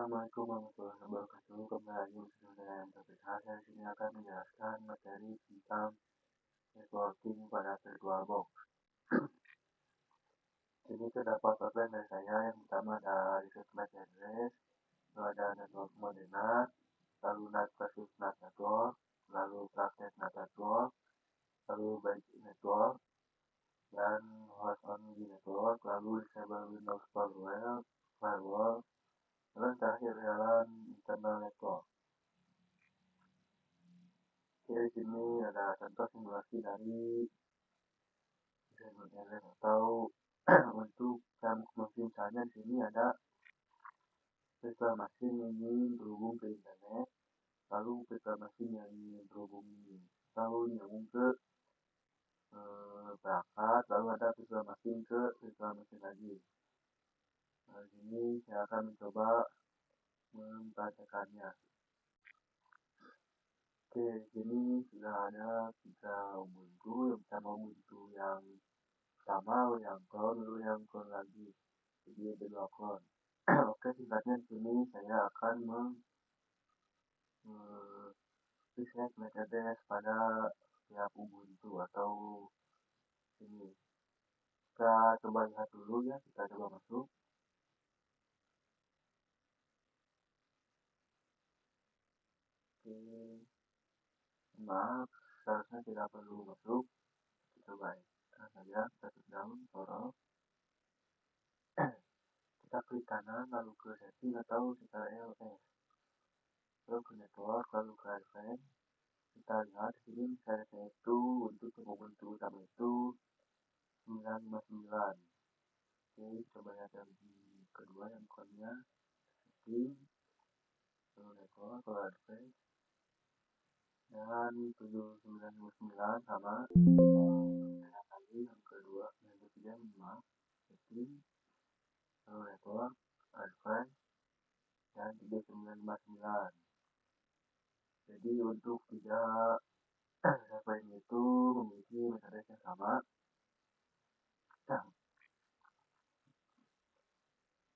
Assalamualaikum warahmatullahi wabarakatuh. Kembali lagi bersama dengan topik saya. Di sini akan menjelaskan materi tentang networking pada virtual box. Ini terdapat outline dari saya. Yang pertama ada reset MAC address, lalu ada network Modena, lalu NAT versus NAT network, lalu praktek NAT network, lalu basic network, dan host only network, lalu disable Windows firewall, lalu yang terakhir adalah internal network. Oke, di sini ada contoh simulasi dari remote address atau untuk mungkin misalnya di sini ada virtual machine yang ingin berhubung ke internet, lalu virtual machine yang ingin berhubung atau nyambung ke perangkat, lalu ada virtual machine ke virtual machine lagi. Nah, di sini saya akan mencoba mempraktekannya. Oke, di sini sudah ada 3 Ubuntu. Yang pertama Ubuntu yang pertama, yang clone, lalu yang clone lagi. Jadi ada 2 clone. Oke, singkatnya di sini saya akan reset MAC address pada setiap Ubuntu atau ini. Kita coba lihat dulu ya, kita coba masuk. Oke, maaf, seharusnya tidak perlu masuk. Kita coba saja, kita down, power. Kita klik kanan, lalu ke setting atau kita LS. Lalu ke network, lalu ke advanced. Kita lihat di sini saya itu untuk Ubuntu utama itu 959. Oke, coba lihat yang kedua, yang kodenya setting, lalu network, lalu advanced, dan 799 sama. Saya kali yang kedua, yang ketiga, maaf, setting, lalu network, advanced, dan 3959. Jadi untuk 3 referensi itu memiliki metode yang sama. Nah,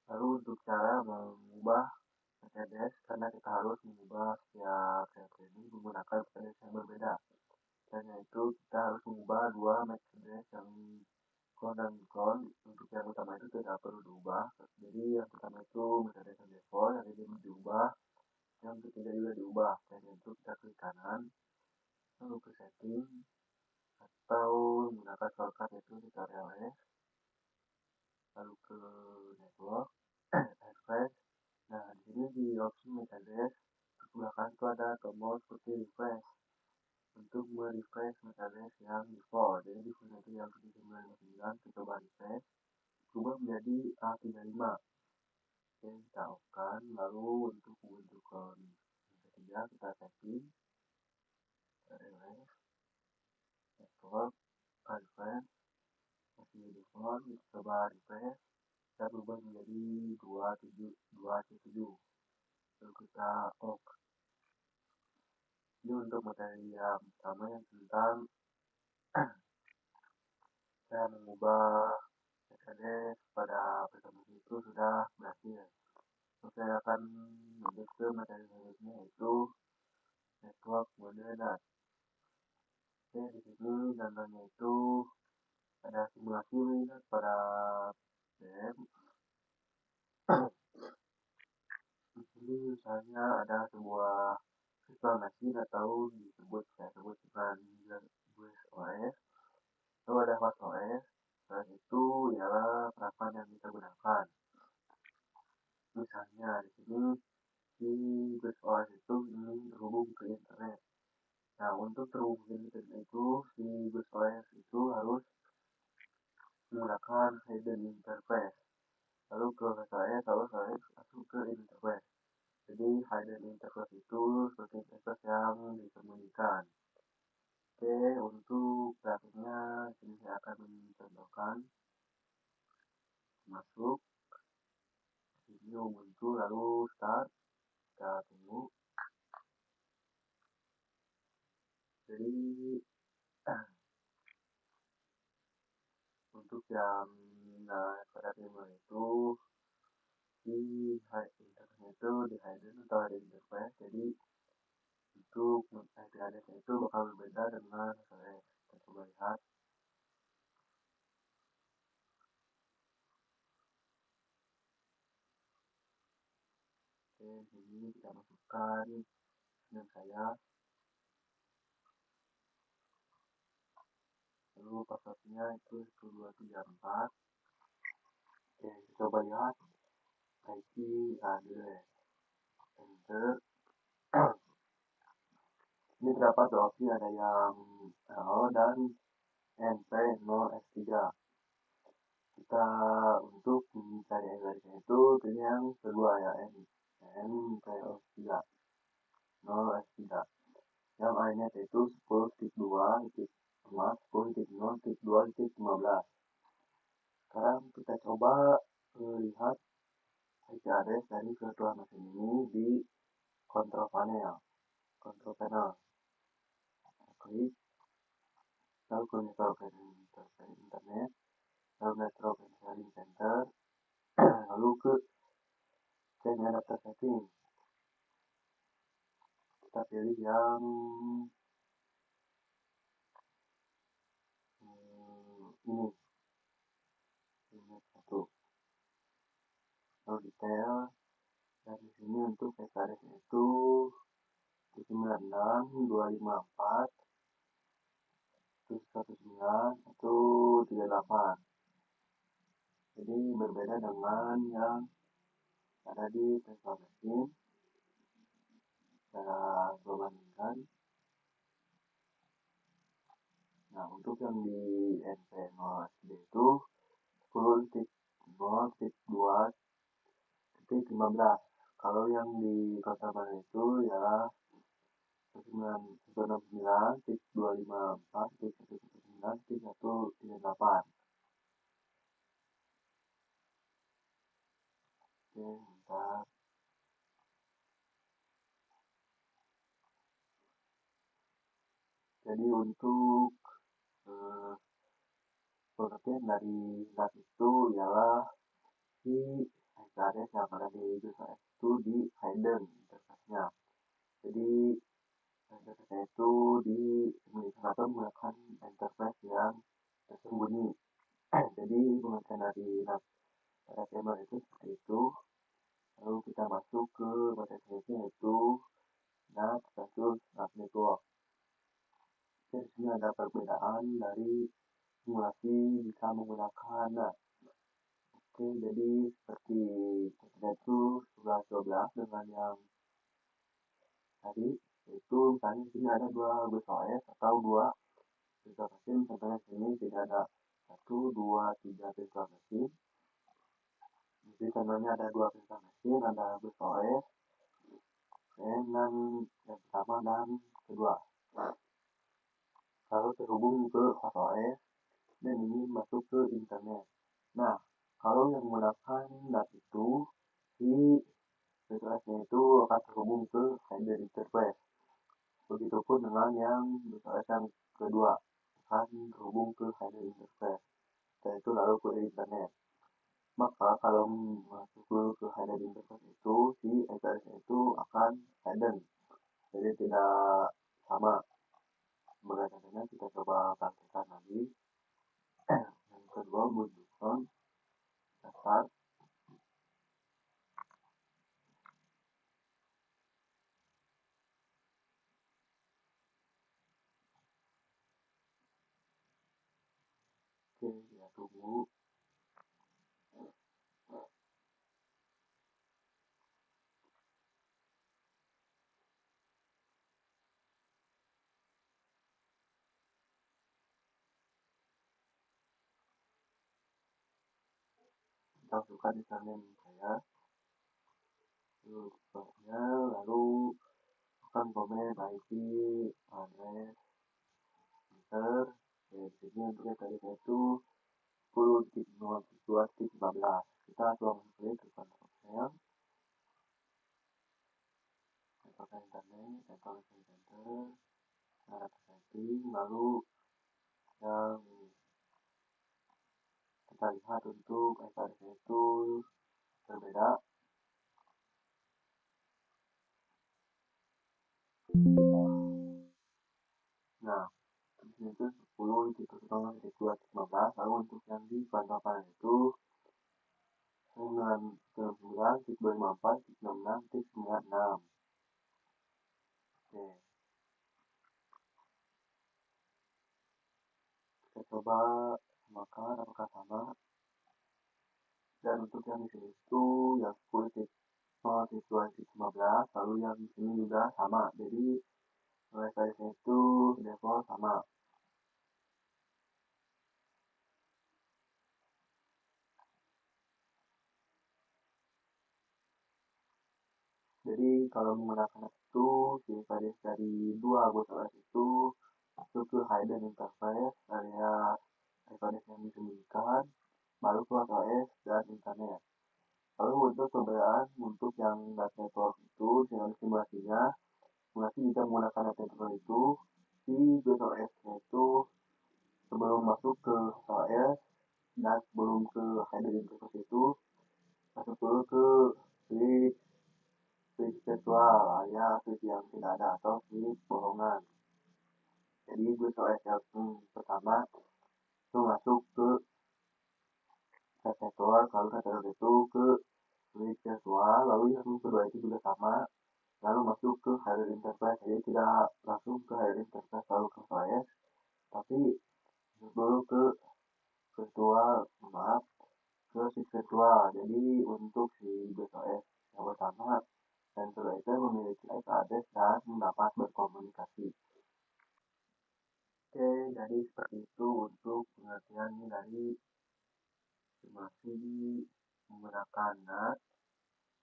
lalu untuk cara mengubah metode, karena kita harus mengubah setiap referensi menggunakan metode yang berbeda. Dan yaitu kita harus mengubah 2 metode yang clone dan clone. Untuk yang utama itu tidak perlu diubah. Jadi yang pertama itu metode yang default, yang ini diubah. Yang ketiga juga diubah. Dan itu kita klik kanan, lalu ke setting, atau menggunakan shortcut itu di LS, lalu ke network, advanced. Nah, di sini di opsi MAC address di belakang itu ada tombol seperti refresh untuk merefresh MAC address yang default. Jadi default itu yang 7959, kita coba refresh, berubah menjadi A35. Oke, kita off-kan. Lalu untuk Ubuntu clone yang ketiga kita setting, LS, network, advanced, masih default. Kita coba refresh, kita berubah menjadi 272C7. Lalu kita off. Ini untuk materi yang pertama yang tentang saya mengubah metode pada pertemuan itu sudah berhasil. Terus saya akan lanjut ke materi selanjutnya yaitu network Modena. Oke, di sini namanya itu ada simulasi pada PM. Di sini misalnya ada sebuah virtual machine atau saya sebut bukan OS. Lalu ada host OS, dan itu ialah perangkat yang kita gunakan. Misalnya di sini si bus OS itu ingin terhubung ke internet. Nah, untuk terhubung ke internet itu si bus OS itu harus menggunakan hidden interface. Lalu ke VSOS, lalu saya masuk ke interface. Jadi hidden interface itu seperti interface yang disembunyikan. Oke, untuk grafiknya sini saya akan mencontohkan. Masuk ini Ubuntu, lalu start, kita tunggu. Jadi untuk yang pada timer itu di internet itu dengan saya. Kita coba lihat. Oke, ini kita masukkan dengan saya. Lalu passwordnya itu 1234. Oke, kita coba lihat. IP address. Enter. Ini terdapat dua opsi, ada yang NO dan NP0S3. Kita untuk mencari garisnya itu pilih yang kedua ya, NP0S3. 0S3. Yang lainnya itu 10.2.5, 10.0.2.15. Sekarang kita coba lihat IP address dari kedua mesin ini di control panel. Klik lalu ke network internet, lalu network sharing center, lalu ke change adapter setting. Kita pilih yang ini satu. Lalu detail, dan di sini untuk SRS itu 96254 19138. Jadi berbeda dengan yang ada di virtual machine. Saya bandingkan. Nah, untuk yang di NP0SD itu 10.0.2.15. Kalau yang di kota Bandung itu ya 9.254.119.138. Oke, bentar. Jadi untuk pengertian dari NAT itu ialah si address yang ada di BIOS itu di hidden interface-nya. Jadi interface itu menggunakan interface yang tersembunyi. Jadi pengertian dari NAT pada table itu seperti itu. Lalu kita masuk ke materinya yaitu NAT status NAT network. Di sini ada perbedaan dari simulasi bisa menggunakan NAT. Oke, jadi seperti itu 11-12 dengan yang tadi, itu misalnya di sini ada dua BSOS atau dua virtual machine. Contohnya sini tidak ada 1, 2, 3 virtual machine. Jadi contohnya ada dua virtual machine, ada BSOS dengan yang pertama dan kedua. Lalu terhubung ke HOS dan ini masuk ke internet. Nah, kalau yang menggunakan NAT itu si BSOS-nya itu akan terhubung ke hidden interface. Begitupun dengan yang BSOS yang kedua akan terhubung ke hidden interface. Setelah itu lalu ke internet. Maka kalau masuk ke hidden interface itu si BSOS-nya itu akan hidden. Jadi tidak sama. Bagaimana kita coba praktekkan lagi. Yang kedua, butuhkan dasar. Oke, kita tunggu. Kita masukkan username saya. Lalu akan komen IP address enter. Di sini untuk yang tadi itu 10.0.2.15. Kita coba klik ke kantor saya. Network internet, network center, cara setting, lalu yang kita lihat untuk address itu berbeda. Nah, sini itu 10.0.2.15, lalu untuk yang di Balikpapan itu 9.254.96.96. Oke, kita coba samakan apakah sama. Dan untuk yang di sini itu yang 10.0.2.15, lalu yang di sini juga sama. Jadi nilai size-nya itu level sama. Jadi kalau menggunakan itu size dari dua BuzzOS itu masuk ke hidden interface area device yang disembunyikan, baru ke OS dan internet. Lalu untuk perbedaan untuk yang data network itu dengan simulasinya, simulasi jika menggunakan data network itu si BuzzOS-nya itu sebelum masuk ke OS dan sebelum ke hidden interface itu masuk dulu ke switch switch virtual alias switch yang tidak ada atau switch bohongan. Jadi BuzzOS yang pertama itu masuk ke network, lalu network itu ke switch virtual, lalu yang kedua itu juga sama, lalu masuk ke hidden interface. Jadi tidak langsung ke hidden interface lalu ke OS, tapi dulu ke virtual, maaf, ke switch virtual. Jadi untuk si BuzzOS yang pertama dan kedua itu memiliki IP address dan dapat berkomunikasi. Oke, jadi seperti itu untuk pengertian dari masih menggunakan NAT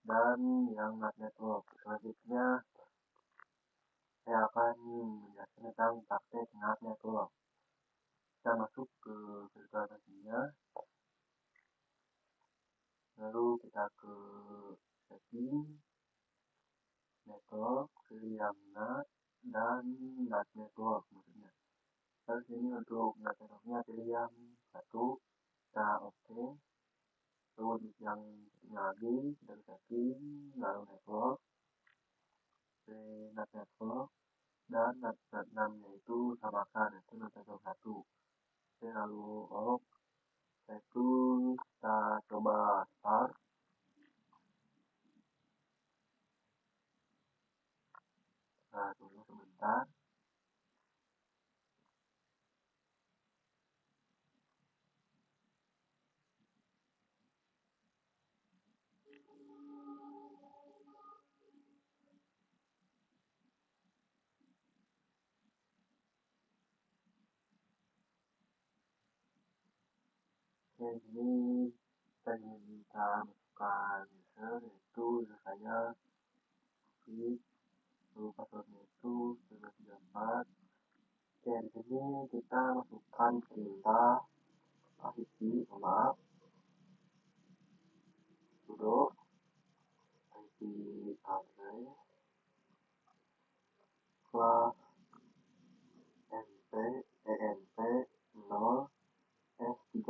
dan yang NAT network. Selanjutnya saya akan menjelaskan tentang praktek NAT network. Kita masuk ke virtualisasinya, lalu kita ke setting, network, pilih yang NAT dan NAT network maksudnya. Lalu sini untuk NAT networknya pilih yang satu, kita oke. Lalu yang lagi dari setting, lalu network, NAT network, dan NAT 6 nya itu samakan, itu NAT network 1. Oke, lalu off. Setelah itu kita coba start. Nah, tunggu sebentar. Oke, ini kita minta masukkan user, yaitu user saya Fit, lalu passwordnya itu 1934. Oke, di sini kita masukkan perintah IP, maaf, sudo IP address class env 0 S3,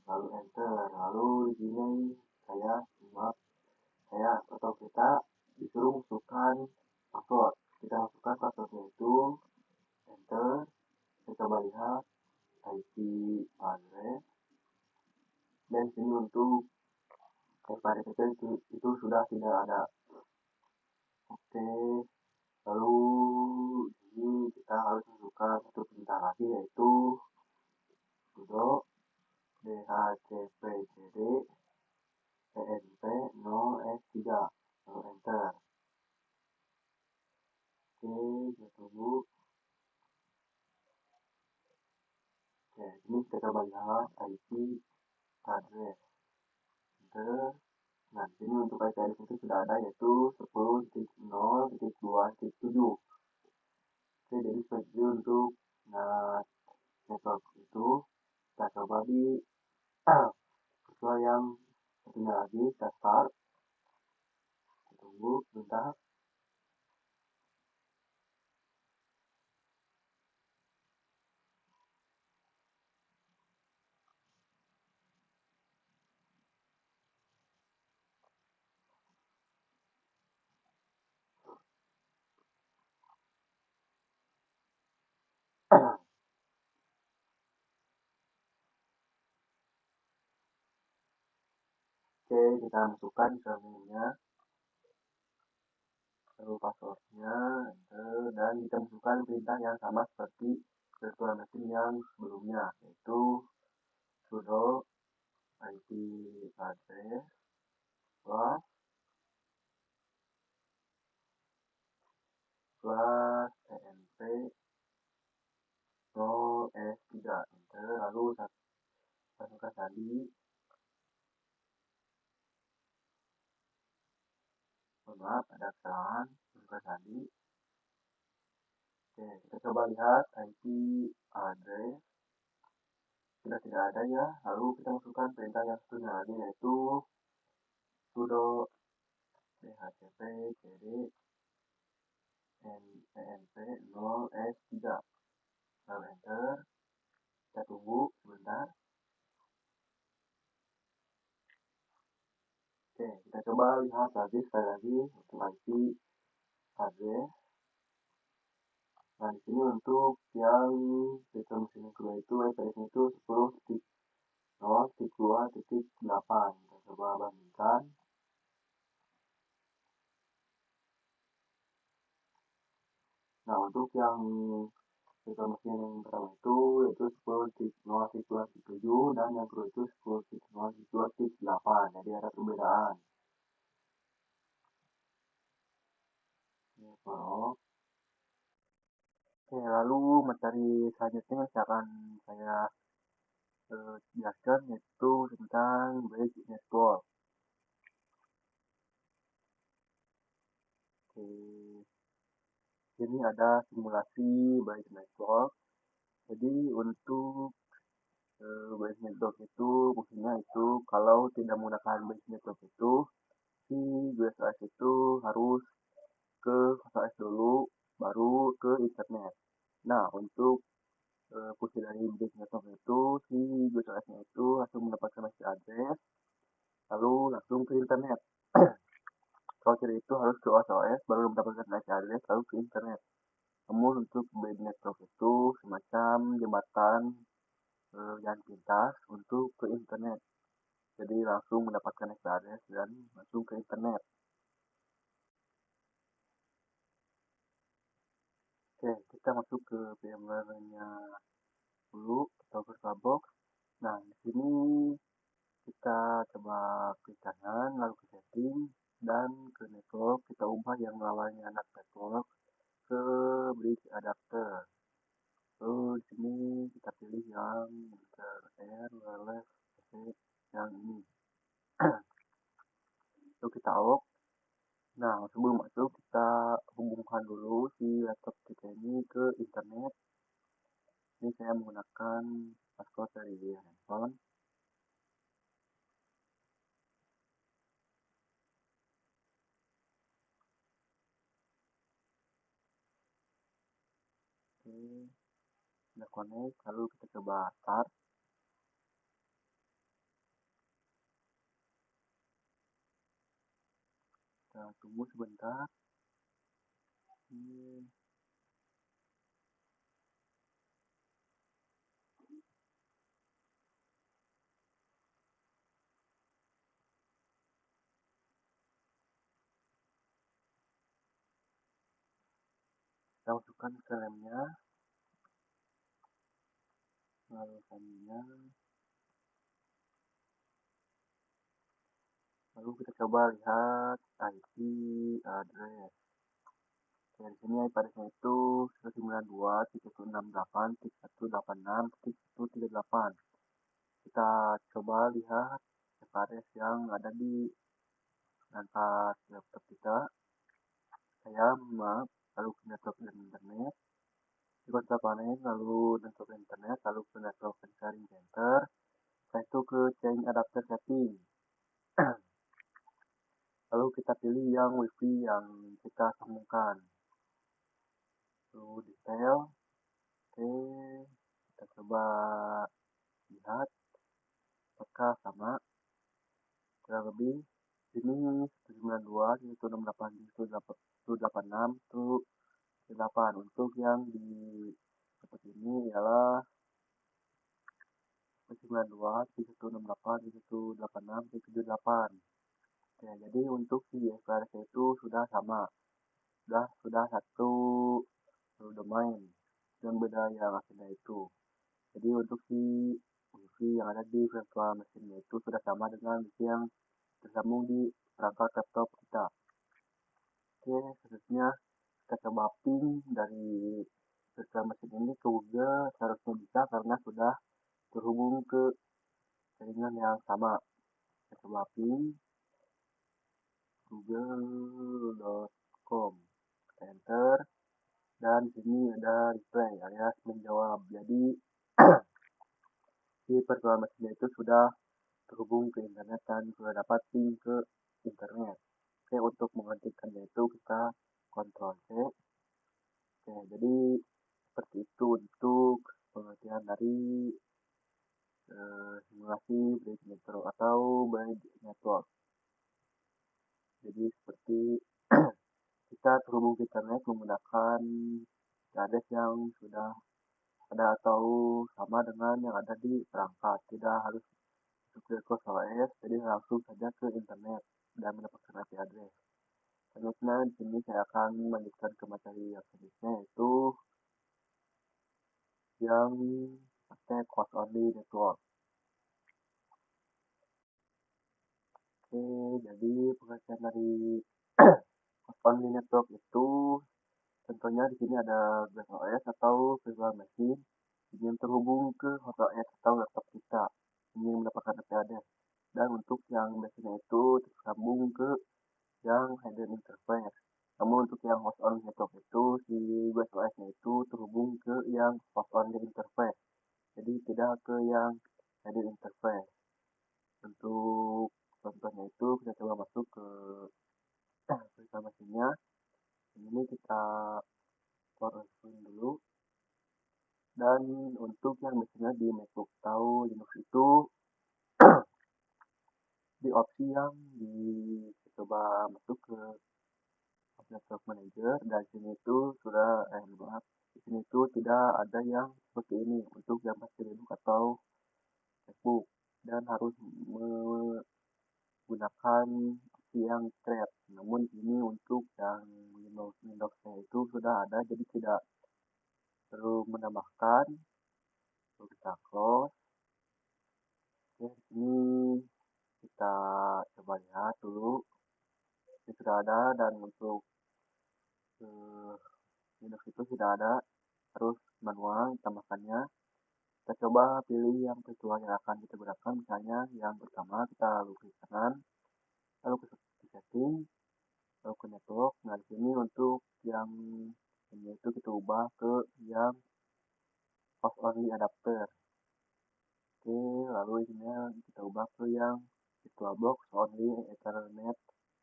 lalu enter. Lalu di sini saya maaf, saya atau kita disuruh masukkan password. Kita masukkan passwordnya itu enter. Kita coba lihat IP address, dan sini untuk IP address itu sudah tidak ada. Oke, lalu ini kita harus masukkan satu perintah lagi, yaitu sudo dhcpcd env 0 S3, lalu enter. Oke, kita tunggu. Oke, ini kita coba lihat IP address. Enter. Nah, di sini untuk IP address itu sudah ada, yaitu 10.0.2.7. Oke, jadi seperti itu untuk network itu. Kita coba di virtual yang satunya lagi, kita start. Kita tunggu bentar. Oke, kita masukkan username-nya, lalu passwordnya, enter, dan kita masukkan perintah yang sama seperti virtual machine yang sebelumnya, yaitu sudo ip address plus env 0s3, enter, lalu masukkan tadi, maaf ada kesalahan, masukkan tadi. Oke, kita coba lihat IP address sudah tidak ada ya. Lalu kita masukkan perintah yang satunya lagi, yaitu sudo dhcp cd env 0s3, lalu enter. Kita tunggu sebentar. Oke, kita coba lihat lagi sekali lagi untuk IP address. Nah, di sini untuk yang virtual machine kedua itu IP-nya itu 10.0.2.8. Kita coba bandingkan. Nah, untuk yang virtual machine yang pertama itu yaitu 10.0.2.7 dan yang kedua itu 10.0.2.8. Jadi ada perbedaan. Oke, lalu materi selanjutnya yang akan saya jelaskan yaitu tentang bridge network. Oke, ini ada simulasi bridge network. Jadi untuk bridge network itu fungsinya itu kalau tidak menggunakan bridge network itu si GSOS itu harus ke KSS dulu baru ke internet. Nah, untuk fungsi dari bridge network itu si GSOS-nya itu langsung mendapatkan IP address lalu langsung ke internet. Kalau tidak itu harus ke OS baru mendapatkan IP address lalu ke internet. Namun untuk bridge network itu semacam jembatan yang pintas untuk ke internet. Jadi langsung mendapatkan IP address dan langsung ke internet. Oke, kita masuk ke VMware-nya dulu, kita buka box. Nah, di sini kita coba klik kanan, lalu ke setting, dan ke network, kita ubah yang awalnya anak network ke bridge adapter. Lalu di sini kita pilih yang air, wireless, yang ini. Lalu kita off. Nah, sebelum masuk kita hubungkan dulu si laptop kita ini ke internet. Ini saya menggunakan password dari handphone. Oke, sudah connect, lalu kita coba start. Kita tunggu sebentar. Kita masukkan ke RAM-nya, lalu RAM-nya, lalu kita coba lihat IP address. Oke, di sini IP address-nya itu 192.168.186.138. Kita coba lihat IP address yang ada di perangkat laptop kita. Saya lalu ke network internet, di konsol panel, lalu network internet, lalu ke network sharing center, setelah itu ke change adapter setting. Lalu kita pilih yang wifi yang kita sambungkan. Lalu detail, oke, kita coba lihat apakah sama. Kurang lebih ini 192.168.186.138. Untuk yang di seperti ini ialah 992 3168 7186 ya. Jadi untuk si FPRC itu sudah sama, sudah satu domain yang beda yang akhirnya itu. Jadi untuk si wifi yang ada di virtual mesinnya itu sudah sama dengan wifi yang tersambung di perangkat laptop kita. Oke, selanjutnya kita coba ping dari virtual mesin ini ke Google, seharusnya bisa karena sudah terhubung ke jaringan yang sama. Kita coba ping google.com, enter, dan di sini ada reply alias menjawab. Jadi si virtual mesinnya itu sudah terhubung ke internet dan sudah dapat ping ke internet. Oke, untuk menghentikannya itu kita Ctrl C. Oke, jadi seperti itu untuk pengertian dari simulasi bridge network atau bridge network. Jadi seperti kita terhubung ke internet menggunakan address yang sudah ada atau sama dengan yang ada di perangkat. Tidak harus ke OS, jadi langsung saja ke internet dan mendapatkan IP address. Selanjutnya di sini saya akan melanjutkan ke materi yang selanjutnya, yaitu yang pakai host only network. Oke, jadi pengertian dari host only network itu contohnya di sini ada OS atau virtual machine yang terhubung ke host OS atau laptop kita ingin mendapatkan IP address. Dan untuk yang biasanya itu tersambung ke yang hidden interface. Namun untuk yang host only network itu si OS-nya itu terhubung ke yang host only interface. Jadi tidak ke yang hidden interface. Untuk contohnya itu kita coba masuk ke virtual machine-nya. Ini kita screen dulu. Dan untuk yang biasanya di MacBook atau Linux itu di opsi yang coba masuk ke Network Manager, dan sini itu sudah di sini itu tidak ada yang seperti ini untuk yang pasti Linux atau MacBook, dan harus menggunakan opsi yang thread. Namun ini untuk yang Windows-nya itu sudah ada, jadi tidak perlu menambahkan. Lalu kita close. Oke, di sini kita coba lihat dulu. Ini sudah ada, dan untuk Linux itu sudah ada, harus manual tambahkannya. Kita coba pilih yang virtual yang akan kita gunakan. Misalnya yang pertama kita lalu klik kanan, lalu ke setting, lalu ke network. Nah, di sini untuk yang ini itu kita ubah ke yang host only adapter. Oke, lalu ini kita ubah ke yang VirtualBox only Ethernet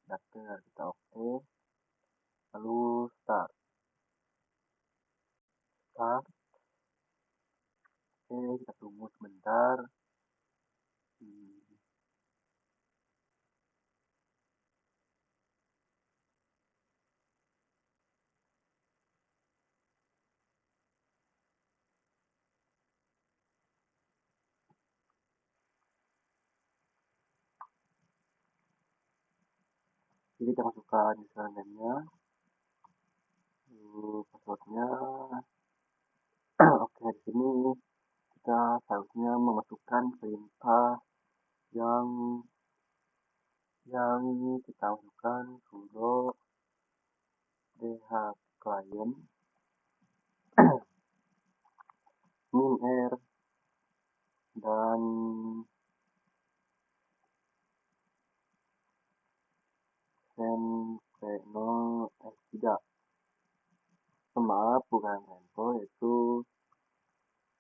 adapter. Kita oke, lalu start. Oke, kita tunggu sebentar. Jadi kita masukkan username-nya, password-nya. Oke, di sini kita seharusnya memasukkan perintah yang kita masukkan sudo dhclient minr dan np0s3. Maaf, bukan np, itu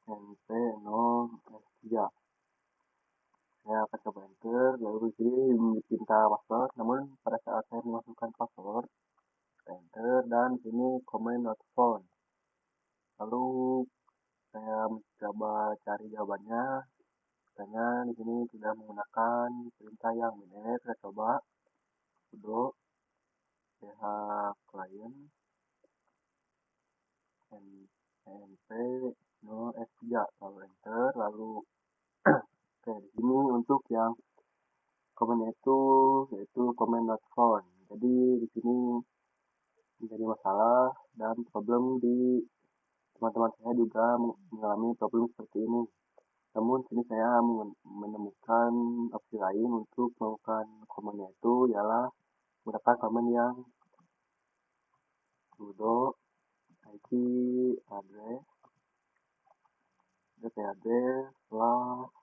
np0s3. Saya akan coba enter, lalu di sini minta password. Namun pada saat saya memasukkan password, enter, dan di sini comment not found. Lalu saya mencoba cari jawabannya. Katanya di sini tidak menggunakan perintah yang benar. Saya coba sudo dhclient np no s3, lalu enter, lalu Oke, di sini untuk yang komennya itu yaitu komen not found. Jadi di sini menjadi masalah dan problem di teman-teman saya juga mengalami problem seperti ini. Namun sini saya menemukan opsi lain untuk melakukan komennya itu ialah menggunakan komen yang sudo ip address dpad slash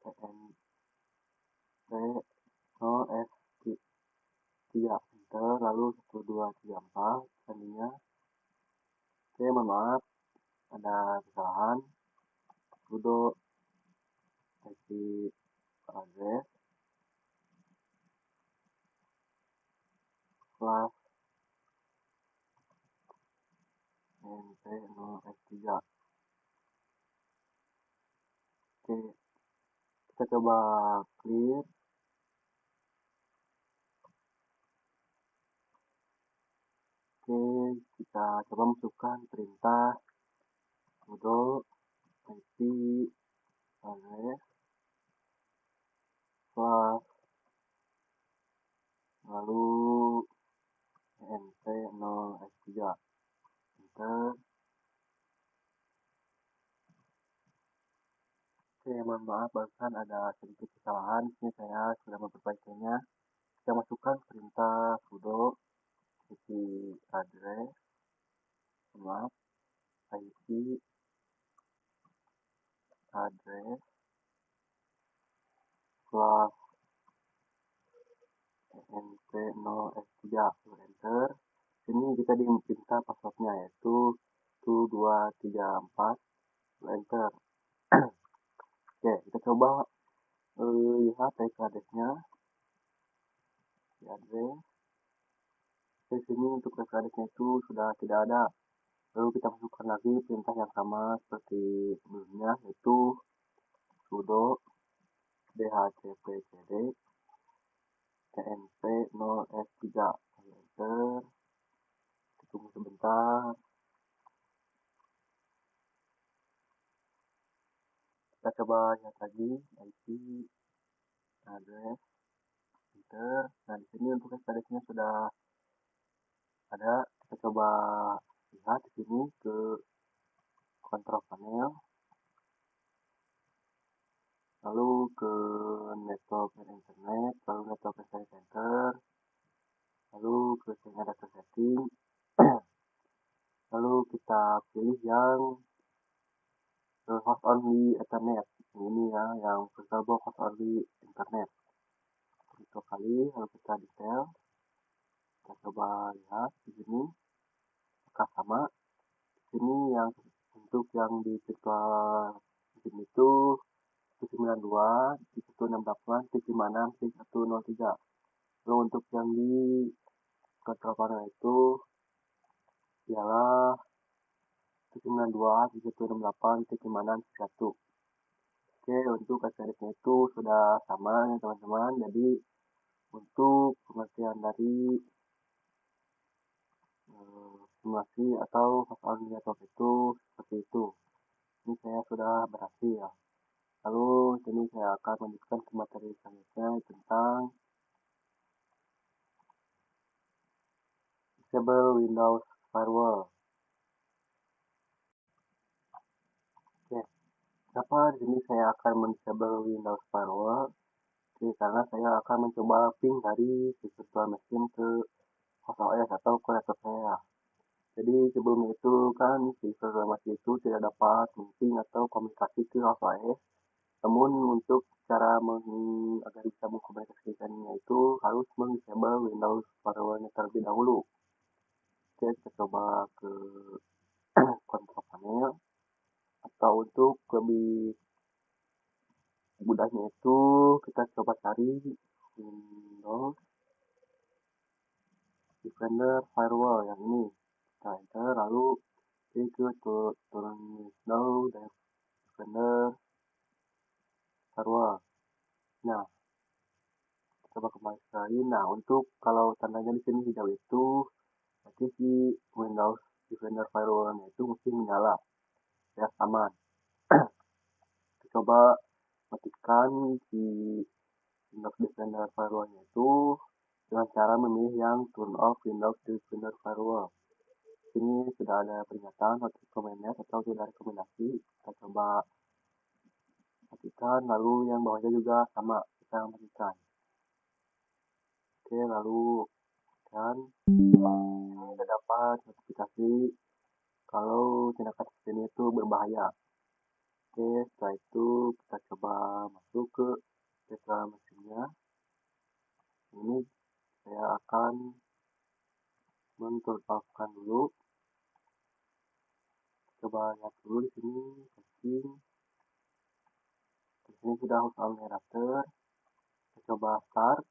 tnp no s3 enter lalu 1234 selanjutnya. Oke, mohon maaf ada kesalahan. Sudo ip address slash np0s3. Oke, kita coba clear. Oke, kita coba masukkan perintah sudo ip address slash lalu np0s3 enter. Oke, mohon maaf barusan ada sedikit kesalahan. Ini saya sudah memperbaikinya. Kita masukkan perintah sudo ip address maaf ip address slash np0s3 enter. Sini kita diminta passwordnya yaitu 1234 enter. Oke, kita coba lihat IP address-nya. Di address di sini untuk IP address-nya itu sudah tidak ada. Lalu kita masukkan lagi perintah yang sama seperti sebelumnya yaitu sudo dhcpcd tnp0s3 enter. Tunggu sebentar. Kita coba lihat lagi IP address enter. Nah, di sini untuk IP address-nya sudah ada. Kita coba lihat di sini ke control panel, lalu ke network dan internet, lalu network and center, lalu ke data setting, lalu kita pilih yang host only ethernet ini ya, yang VirtualBox host only internet. Itu kali lalu kita detail, kita coba lihat di sini apakah sama. Di sini yang untuk yang di virtual machine itu 192 168.56.103. Lalu untuk yang di control panel itu ialah 192.168.56.1. Oke, untuk SRS-nya itu sudah sama ya teman-teman. Jadi untuk pengertian dari simulasi atau soal network itu seperti itu. Ini saya sudah berhasil. Lalu ini saya akan melanjutkan ke materi selanjutnya tentang disable Windows Firewall. Oke, kenapa di sini saya akan men-disable Windows Firewall? Oke, karena saya akan mencoba ping dari virtual machine ke host OS atau ke laptop saya. Jadi sebelum itu kan si virtual machine itu tidak dapat ping atau komunikasi ke host OS. Namun untuk cara agar bisa mengkomunikasikannya itu harus meng-disable Windows Firewall terlebih dahulu. Oke, kita coba ke control panel, atau untuk lebih mudahnya itu kita coba cari Windows Defender Firewall yang ini. Kita enter lalu klik ke turun Windows Defender Firewall. Nah, coba kembali sekali. Nah, untuk kalau tandanya di sini hijau itu berarti si Windows Defender Firewall itu mesti menyala ya, aman. Kita coba matikan si Windows Defender Firewall-nya itu dengan cara memilih yang turn off Windows Defender Firewall. Sini sudah ada peringatan not recommended atau tidak rekomendasi. Kita coba matikan, lalu yang bawahnya juga sama kita matikan. Oke, lalu kan ini terdapat notifikasi kalau tindakan seperti ini itu berbahaya. Oke, setelah itu kita coba masuk ke virtual mesinnya. Ini saya akan men-turn-off-kan dulu. Coba lihat dulu di sini setting. Di sini sudah host generator. Kita coba start.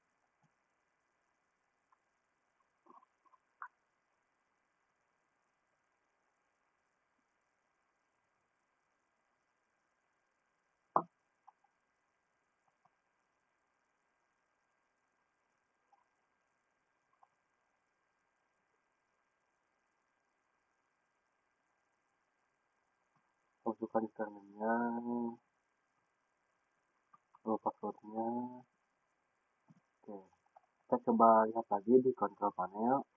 Masukkan username-nya, lalu passwordnya. Oke, kita coba lihat lagi di control panel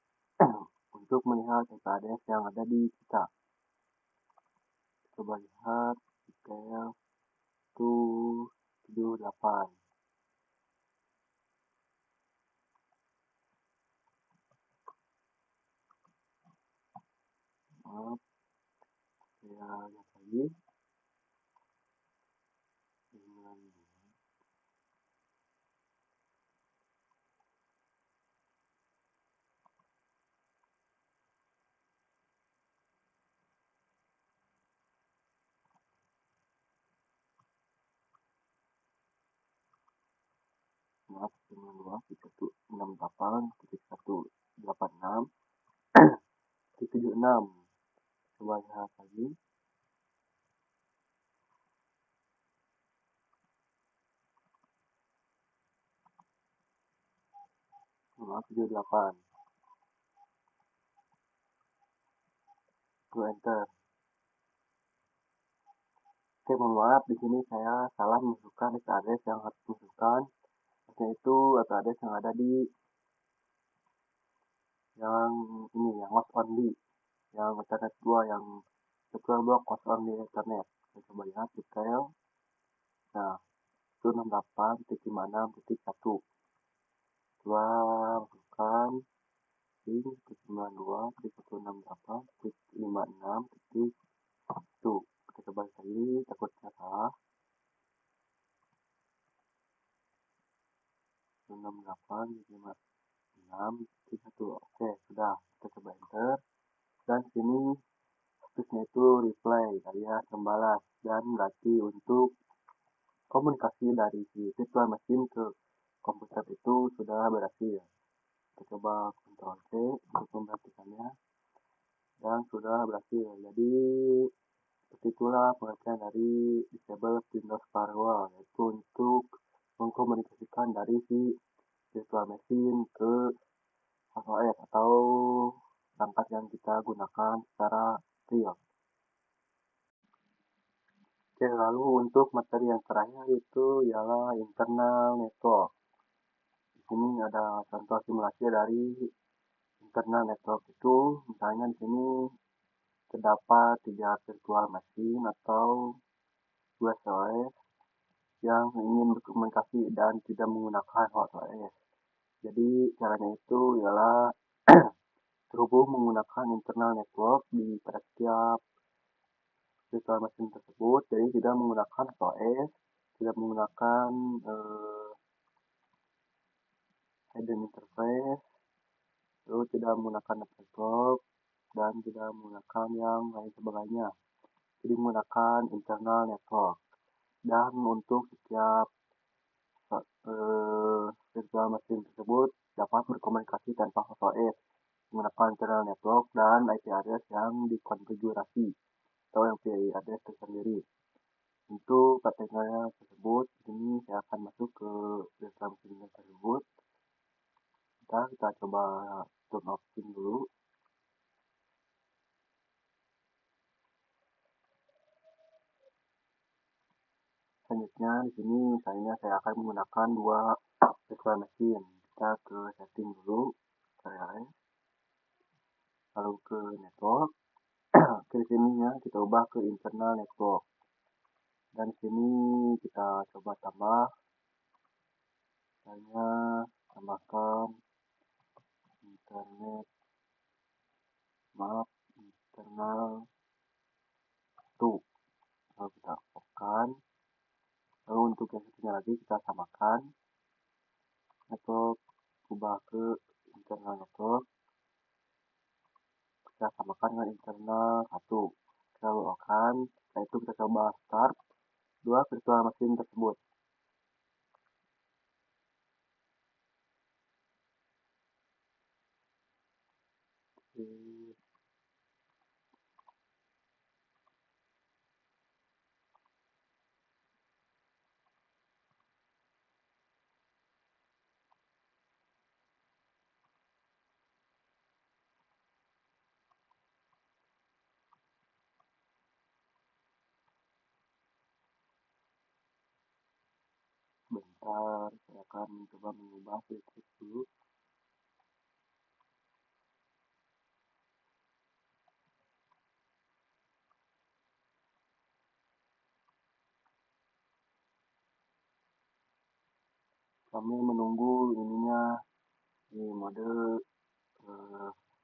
untuk melihat IP address yang ada di kita. Coba lihat detail 278. Maaf, saya lihat lagi. Maaf, 168.186.76. Coba lihat lagi. Maaf, 78. Lalu enter. Oke, mohon maaf, di sini saya salah masukkan IP address yang harus dimasukkan. Yaitu IP address yang ada di yang ini, yang host only, yang internet 2, yang virtual box host only internet. Kita coba lihat detail. Nah, itu 68.56.1. Coba masukkan link 92.168.56.1. Kita coba lagi, takutnya salah. 68.56.1. Oke, sudah. Kita coba enter. Dan sini statusnya itu reply alias membalas, dan berarti untuk komunikasi dari si virtual machine ke komputer itu sudah berhasil. Kita coba Ctrl C untuk memperhatikannya, dan sudah berhasil. Jadi seperti itulah pengertian dari disable Windows Firewall, yaitu untuk mengkomunikasikan dari si virtual machine ke OS atau perangkat yang kita gunakan secara real. Oke, lalu untuk materi yang terakhir itu ialah internal network. Di sini ada contoh simulasi dari internal network itu. Misalnya di sini terdapat 3 virtual machine atau 2 OS yang ingin berkomunikasi dan tidak menggunakan host OS. Jadi caranya itu ialah terhubung menggunakan internal network di pada setiap virtual machine tersebut. Jadi tidak menggunakan OS, tidak menggunakan hidden interface, lalu tidak menggunakan network, dan tidak menggunakan yang lain sebagainya. Jadi menggunakan internal network. Dan untuk setiap virtual machine tersebut dapat berkomunikasi tanpa host OS menggunakan internal network dan IP address yang dikonfigurasi atau yang IP address tersendiri. Untuk kategori tersebut, ini saya akan masuk ke virtual machine tersebut. Kita coba turn off dulu. selanjutnya di sini misalnya saya akan menggunakan dua virtual machine. Kita ke setting dulu, lalu ke network. Ke sini ya kita ubah ke internal network. Dan sini kita coba tambah, misalnya tambahkan internet map internal 1. Lalu kita okekan. Lalu untuk yang satunya lagi kita samakan network, ubah ke internal network, kita samakan dengan internal 1. Kita okekan. Setelah itu kita coba start dua virtual machine tersebut. Bentar, saya akan mencoba mengubah filter dulu. Kami menunggu ininya di mode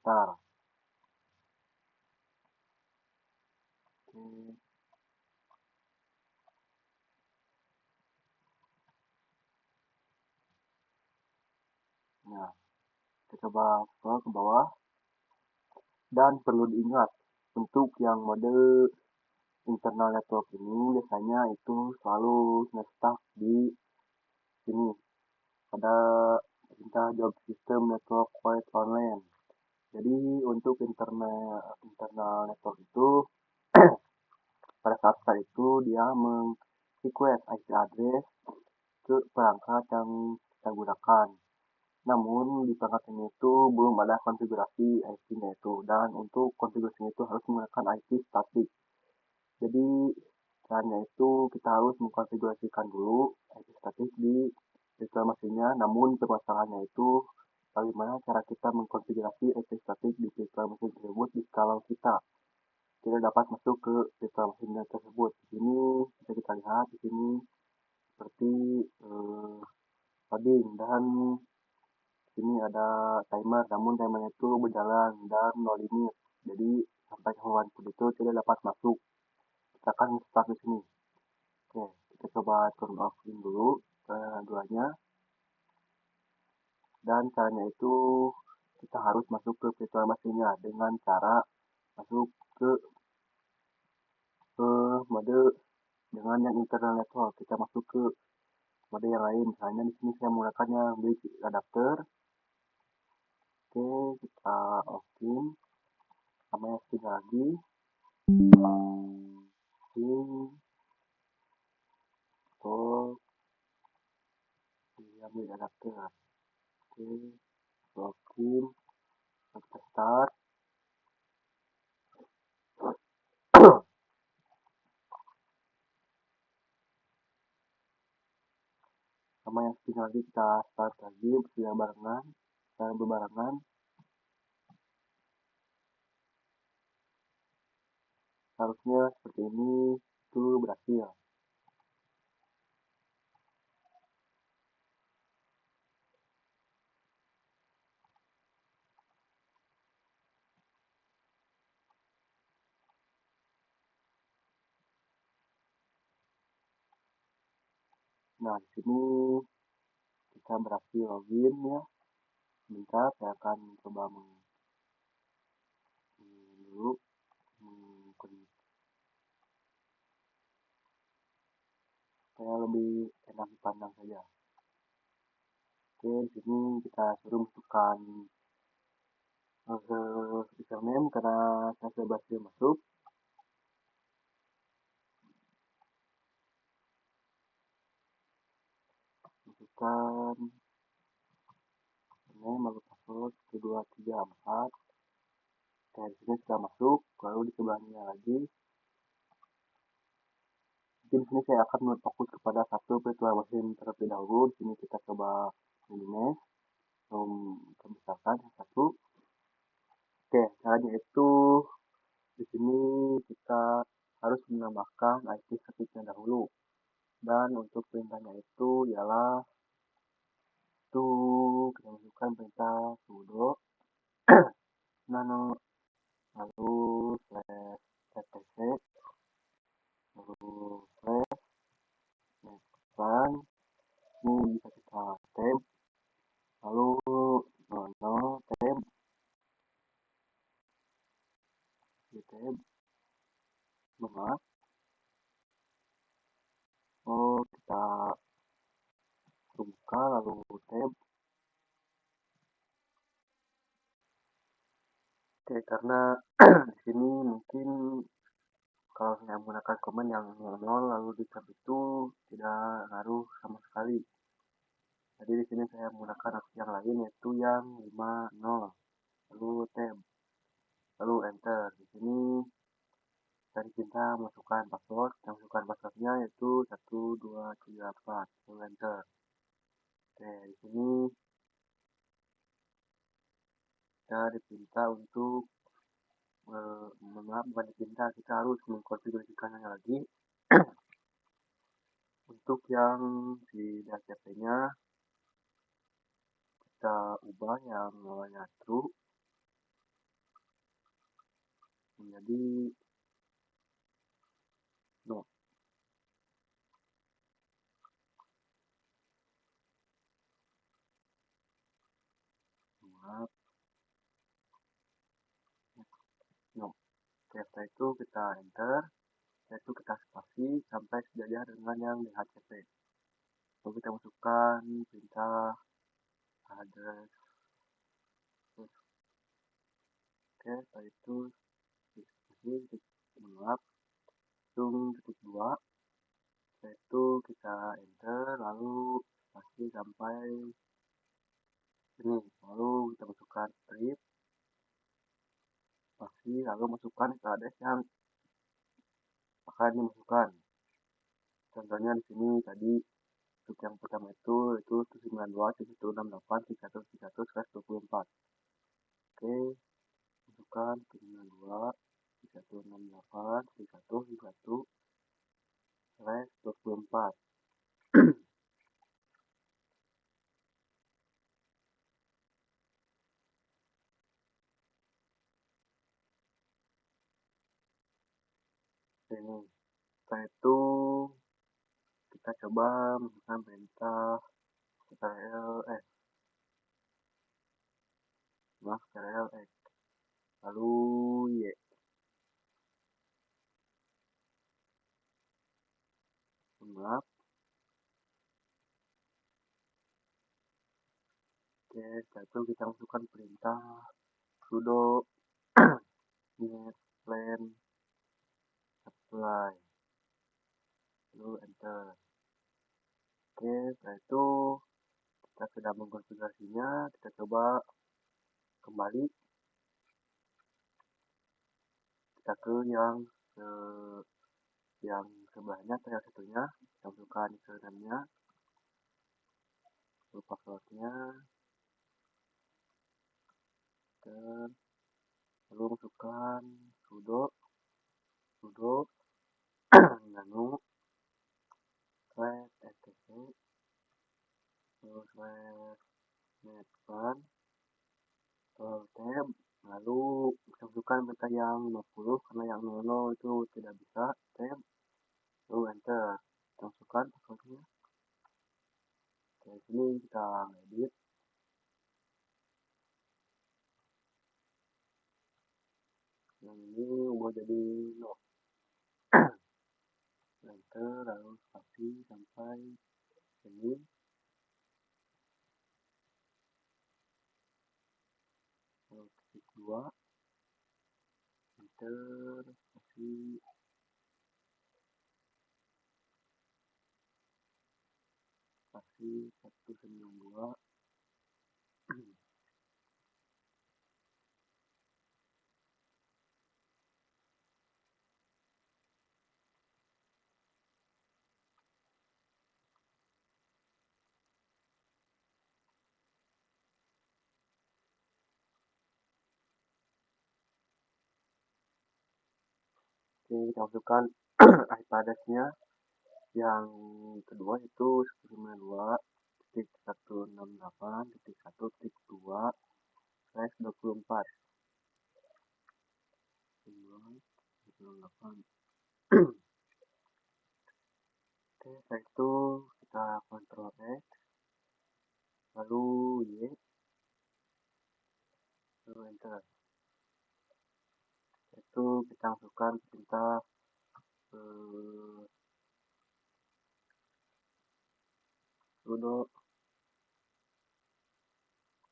star. Oke. Nah, kita coba scroll ke bawah. Dan perlu diingat, untuk yang mode internal network ini biasanya itu selalu nge-stuck di sini pada perintah job system network void online. Jadi untuk internal network itu pada saat itu dia meng-request IP address ke perangkat yang kita gunakan. Namun di perangkat ini itu belum ada konfigurasi IP-nya itu, dan untuk konfigurasinya itu harus menggunakan IP static. Jadi caranya itu kita harus mengkonfigurasikan dulu IP static di virtual machine-nya. Namun permasalahannya itu bagaimana cara kita mengkonfigurasi IP static di virtual machine tersebut kalau kita tidak dapat masuk ke virtual machine tersebut. Di sini bisa kita lihat di sini seperti loading, dan sini ada timer, namun timernya itu berjalan dan no limit. Jadi sampai hewan pun itu tidak dapat masuk. Kita akan start di sini. Oke, kita coba turn off dulu duanya. Dan caranya itu kita harus masuk ke virtual machine-nya dengan cara masuk ke mode dengan yang internal network. Kita masuk ke mode yang lain. Misalnya di sini saya menggunakannya bridge adapter. Oke, kita off-in. Sama yang satu lagi. Untuk diambil adapter. Oke, login, kita start. Sama yang satu lagi kita start lagi secara berbarengan. Harusnya seperti ini itu berhasil. Nah, di sini kita berhasil login ya. Sebentar, saya akan coba dulu supaya lebih enak dipandang saja. Oke, di sini kita suruh masukkan username karena saya sudah berhasil masuk. Masukkan username lalu password 1234. Oke, di sini sudah masuk. Lalu di sebelahnya lagi mungkin di sini saya akan fokus kepada satu virtual machine terlebih dahulu. Di sini kita coba minimize, kita besarkan yang satu. Oke, caranya itu di sini kita harus menambahkan IP statiknya dahulu. Dan untuk perintahnya itu ialah itu kita masukkan perintah sudo nano lalu slash etc lalu slash next ini bisa kita tab lalu nano tab di tab maaf kita buka lalu tab. Oke, karena di sini mungkin kalau saya menggunakan komen yang 00 lalu di tab itu tidak ngaruh sama sekali. Jadi di sini saya menggunakan opsi yang lain yaitu yang 50 lalu tab lalu enter. Di sini tadi kita masukkan password, masukkan passwordnya yaitu 1234 lalu enter. Oke, di sini kita diminta untuk maaf bukan diminta, kita harus mengkonfigurasikannya lagi. Untuk yang di DHCP-nya kita ubah yang namanya true menjadi no. Maaf, no. Oke, setelah itu kita enter, setelah itu kita spasi sampai sejajar dengan yang DHCP. Lalu kita masukkan perintah address. Oke, setelah itu maaf titik 2. Setelah itu kita enter lalu spasi sampai sini, lalu kita masukkan strip spasi lalu masukkan ke address yang akan dimasukkan. Contohnya di sini tadi untuk yang pertama itu 192.168.131/24. Oke, masukkan 192.168.131/24. Ini setelah itu kita coba menggunakan perintah ctrl lalu y maaf. Oke, setelah itu kita masukkan perintah sudo net plan apply lalu enter. Oke, setelah itu kita sudah mengkonfigurasinya, kita coba kembali kita ke yang sebelahnya atau yang satunya, kita masukkan username-nya lalu passwordnya dan lalu masukkan sudo nano slash etc lalu slash netpan tab lalu kita masukkan perintah yang 50 karena yang 00 itu tidak bisa tab lalu enter, kita masukkan passwordnya. Oke, sini kita edit yang ini ubah jadi no. Enter lalu spasi sampai sini lalu titik 2 enter spasi spasi 192. kita masukkan IP address-nya. Yang kedua itu 192.168.1.2/24. Oke, setelah itu kita Ctrl X, lalu Y, lalu enter. Setelah itu kita masukkan perintah sudo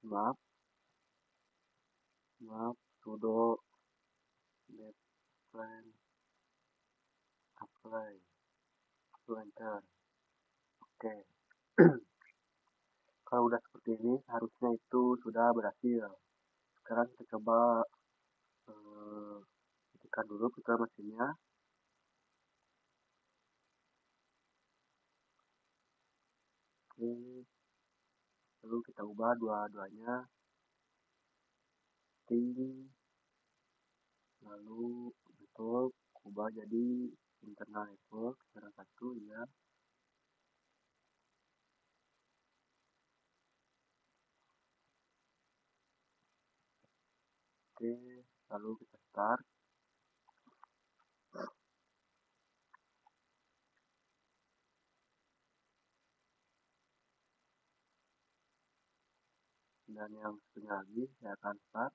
map sudo netplan apply, lalu enter. Oke. Kalau udah seperti ini harusnya itu sudah berhasil. Sekarang kita coba ketikkan dulu putar mesinnya. Oke, lalu kita ubah dua-duanya setting, lalu network ubah jadi internal network sekarang satu ya. Oke, lalu kita start. Dan yang satunya lagi saya akan start.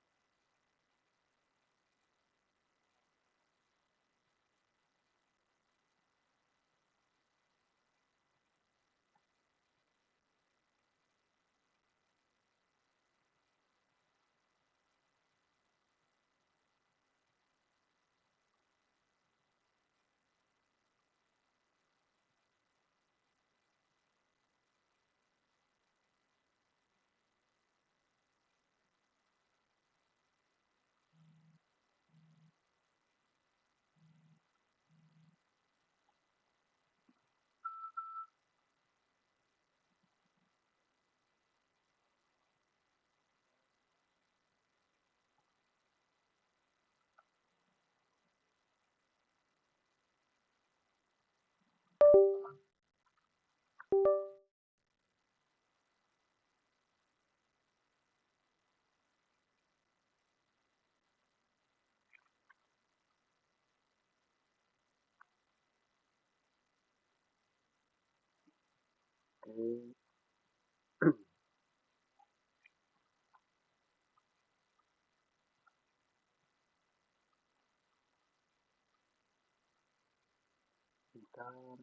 Oke, bentar.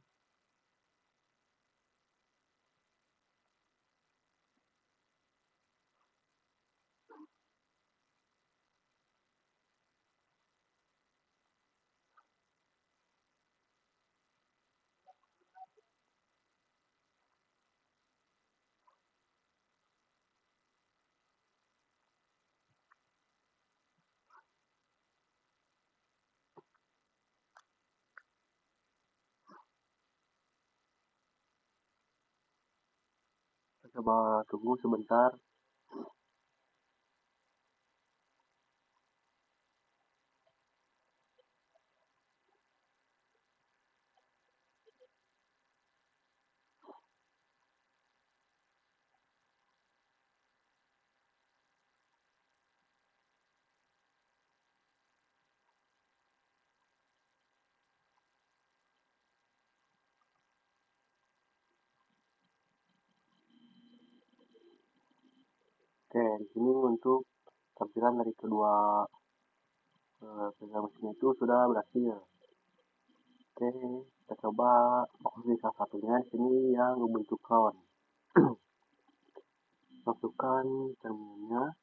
Kita coba tunggu sebentar. Oke, di sini untuk tampilan dari kedua program mesin itu sudah berhasil. Oke, kita coba fokus di salah satunya. Di sini yang Ubuntu Clone. Masukkan terminalnya,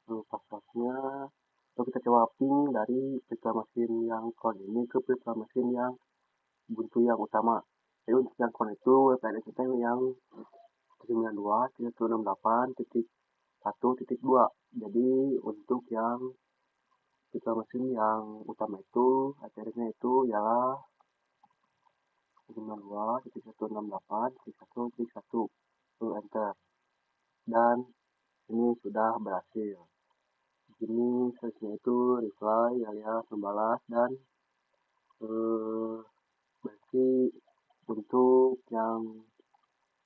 lalu passwordnya, lalu kita coba ping dari virtual mesin yang clone ini ke virtual mesin yang Ubuntu yang utama. Jadi untuk yang clone itu IP address kita yang 192.168.1.2. Jadi untuk yang virtual mesin yang utama itu IP address-nya itu ialah 192.168.1.1. Lalu enter. Dan ini sudah berhasil. Di sini selanjutnya itu reply alias membalas dan Berarti untuk yang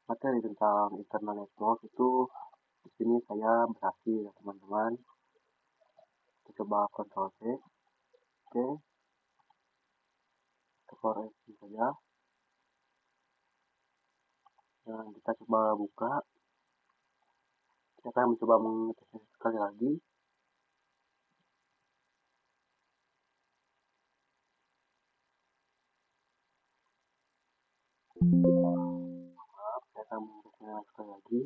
materi tentang internal network itu di sini saya berhasil ya teman-teman. Kita coba Ctrl C, oke, kita koreksi saja. Dan kita coba buka. Kita akan mencoba mengetesnya sekali lagi. Saya akan mengetesnya sekali lagi.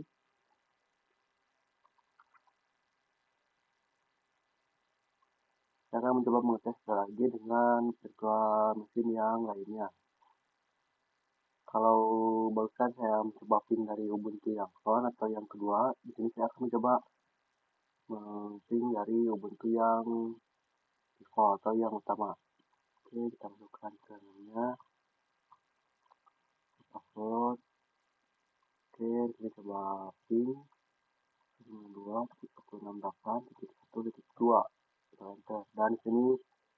Saya akan mencoba mengetes sekali lagi dengan virtual mesin yang lainnya. Kalau barusan saya mencoba ping dari Ubuntu yang front atau yang kedua, di sini saya akan mencoba ping dari Ubuntu yang default atau yang utama. Oke, kita masukkan ke namanya password. Oke, kita coba ping 2.168.1.2. Kita enter. Dan di sini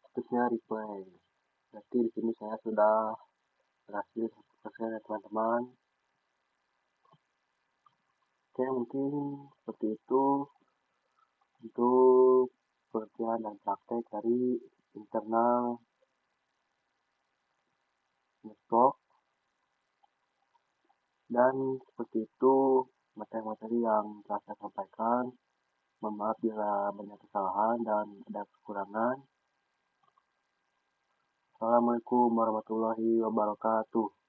statusnya replay. Berarti di sini saya sudah berhasil 100% ya teman-teman. Oke, mungkin seperti itu untuk pengertian dan praktek dari internal network. Dan seperti itu materi-materi yang telah saya sampaikan. Mohon maaf bila banyak kesalahan dan ada kekurangan. Assalamualaikum warahmatullahi wabarakatuh.